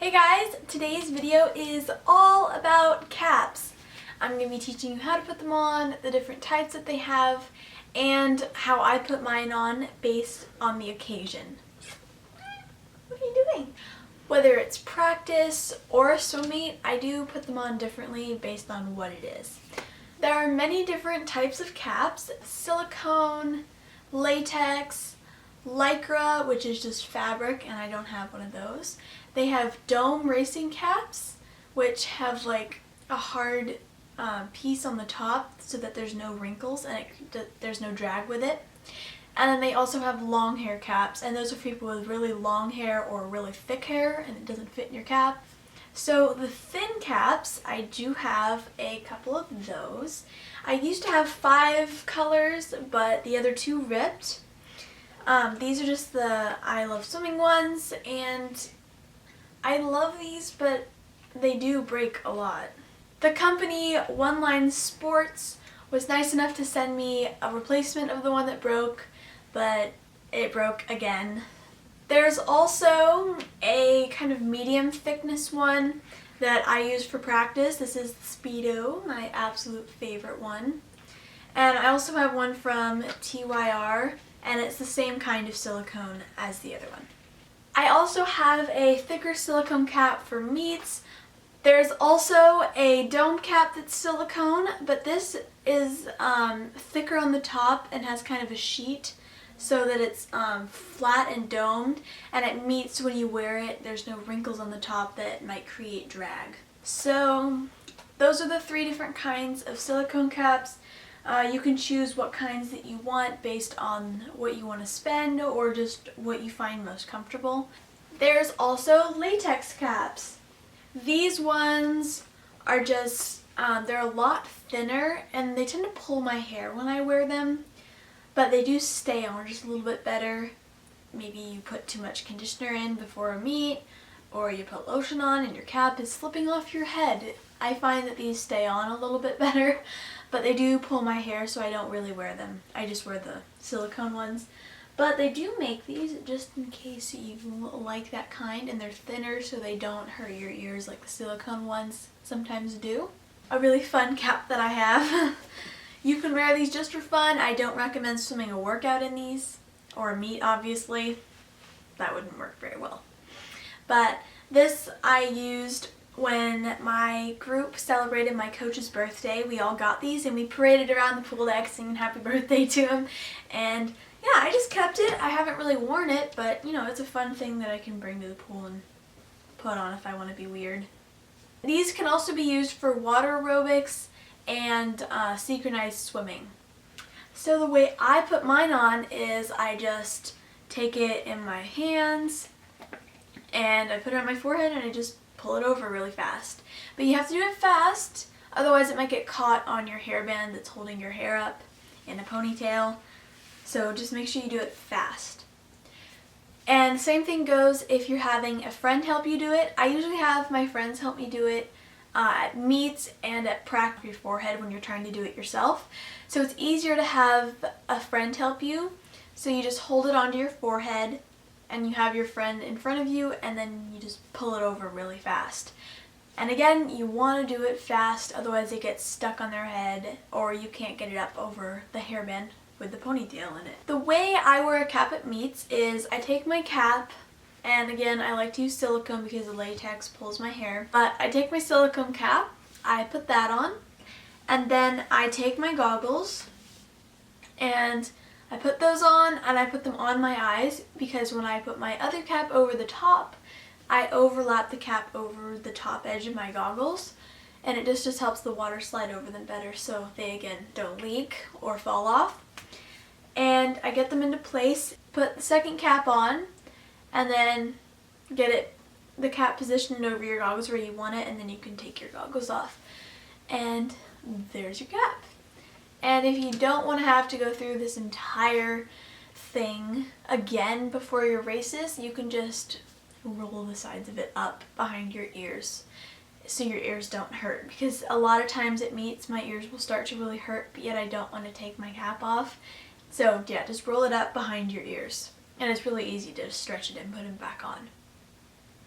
Hey guys, today's video is all about caps. I'm going to be teaching you how to put them on, the different types that they have, and how I put mine on based on the occasion. What are you doing? Whether it's practice or a swim meet, I do put them on differently based on what it is. There are many different types of caps: silicone, latex, lycra, which is just fabric, and I don't have one of those. They have dome racing caps, which have like a hard piece on the top so that there's no wrinkles and there's no drag with it. And then they also have long hair caps, and those are for people with really long hair or really thick hair and it doesn't fit in your cap. So the thin caps, I do have a couple of those. I used to have 5 colors, but the other 2 ripped. These are just the I Love Swimming ones, and I love these, but they do break a lot. The company One Line Sports was nice enough to send me a replacement of the one that broke, but it broke again. There's also a kind of medium thickness one that I use for practice. This is the Speedo, my absolute favorite one. And I also have one from TYR, and it's the same kind of silicone as the other one. I also have a thicker silicone cap for meets. There's also a dome cap that's silicone, but this is thicker on the top and has kind of a sheet so that it's flat and domed, and it meets when you wear it. There's no wrinkles on the top that might create drag. So those are the 3 different kinds of silicone caps. You can choose what kinds that you want based on what you want to spend or just what you find most comfortable. There's also latex caps. These ones are just, they're a lot thinner and they tend to pull my hair when I wear them, but they do stay on just a little bit better. Maybe you put too much conditioner in before a meet, or you put lotion on and your cap is slipping off your head. I find that these stay on a little bit better, but they do pull my hair, so I don't really wear them. I just wear the silicone ones. But they do make these just in case you like that kind, and they're thinner so they don't hurt your ears like the silicone ones sometimes do. A really fun cap that I have. You can wear these just for fun. I don't recommend swimming a workout in these, or a meet obviously. That wouldn't work very well. But this I used when my group celebrated my coach's birthday. We all got these and we paraded around the pool deck singing happy birthday to him. And yeah, I just kept it. I haven't really worn it, but you know, it's a fun thing that I can bring to the pool and put on if I want to be weird. These can also be used for water aerobics and synchronized swimming. So the way I put mine on is I just take it in my hands and I put it on my forehead and I just pull it over really fast. But you have to do it fast, otherwise it might get caught on your hairband that's holding your hair up in a ponytail. So just make sure you do it fast. And the same thing goes if you're having a friend help you do it. I usually have my friends help me do it at meets and at practice your forehead when you're trying to do it yourself. So it's easier to have a friend help you. So you just hold it onto your forehead and you have your friend in front of you, and then you just pull it over really fast. And again, you want to do it fast, otherwise it gets stuck on their head or you can't get it up over the hairband with the ponytail in it. The way I wear a cap at meets is I take my cap, and again I like to use silicone because the latex pulls my hair, but I take my silicone cap, I put that on, and then I take my goggles and I put those on and I put them on my eyes, because when I put my other cap over the top, I overlap the cap over the top edge of my goggles, and it just helps the water slide over them better so they again don't leak or fall off. And I get them into place, put the second cap on, and then get the cap positioned over your goggles where you want it, and then you can take your goggles off. And there's your cap. And if you don't want to have to go through this entire thing again before your races, you can just roll the sides of it up behind your ears so your ears don't hurt. Because a lot of times at meets, my ears will start to really hurt, but yet I don't want to take my cap off. So yeah, just roll it up behind your ears. And it's really easy to stretch it and put them back on.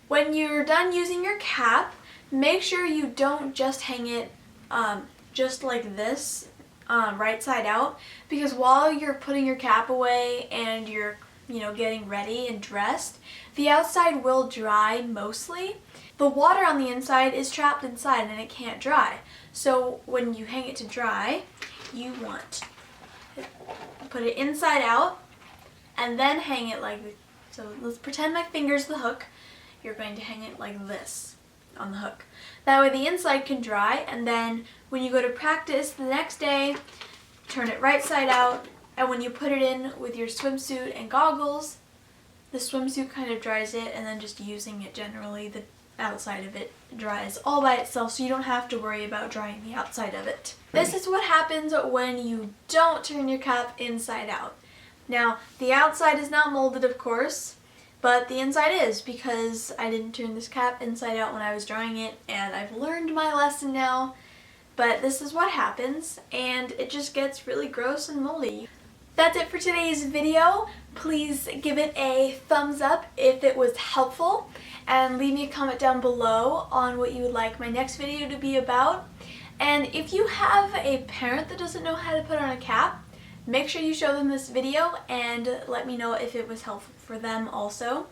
When you're done using your cap, make sure you don't just hang it just like this, right side out, because while you're putting your cap away and you're getting ready and dressed, the outside will dry mostly. The water on the inside is trapped inside and it can't dry. So when you hang it to dry, you want to put it inside out and then hang it like this. So let's pretend my finger's the hook. You're going to hang it like this on the hook. That way the inside can dry, and then when you go to practice the next day, turn it right side out, and when you put it in with your swimsuit and goggles, the swimsuit kind of dries it, and then just using it generally, the outside of it dries all by itself, so you don't have to worry about drying the outside of it. This is what happens when you don't turn your cap inside out. Now, the outside is not molded, of course, but the inside is, because I didn't turn this cap inside out when I was drawing it, and I've learned my lesson now. But this is what happens, and it just gets really gross and moldy. That's it for today's video. Please give it a thumbs up if it was helpful, and leave me a comment down below on what you would like my next video to be about. And if you have a parent that doesn't know how to put on a cap, make sure you show them this video and let me know if it was helpful for them also.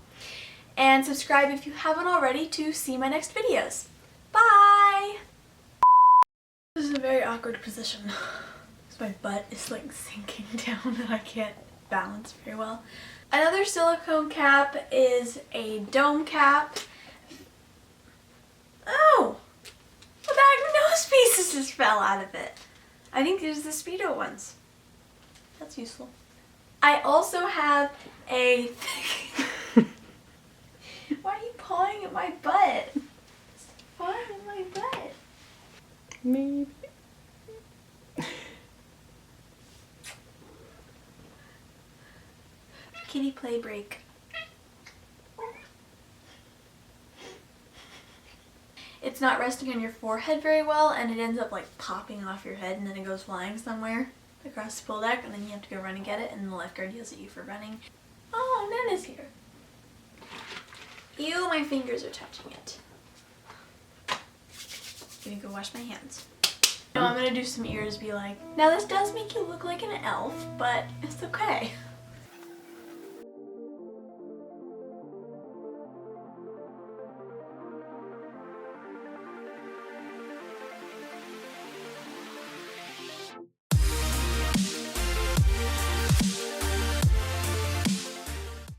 And subscribe if you haven't already to see my next videos. Bye! This is a very awkward position. My butt is like sinking down and I can't balance very well. Another silicone cap is a dome cap. Oh! The bag of nose pieces just fell out of it. I think there's the Speedo ones. That's useful. I also have a Why are you pawing at my butt? Stop pawing at my butt. Maybe. Kitty play break. It's not resting on your forehead very well, and it ends up like popping off your head, and then it goes flying somewhere across the pool deck, and then you have to go run and get it, and the lifeguard yells at you for running. Oh, Nana's here. Ew, my fingers are touching it. I'm gonna go wash my hands. No, I'm gonna do some ears, be like, now this does make you look like an elf, but it's okay.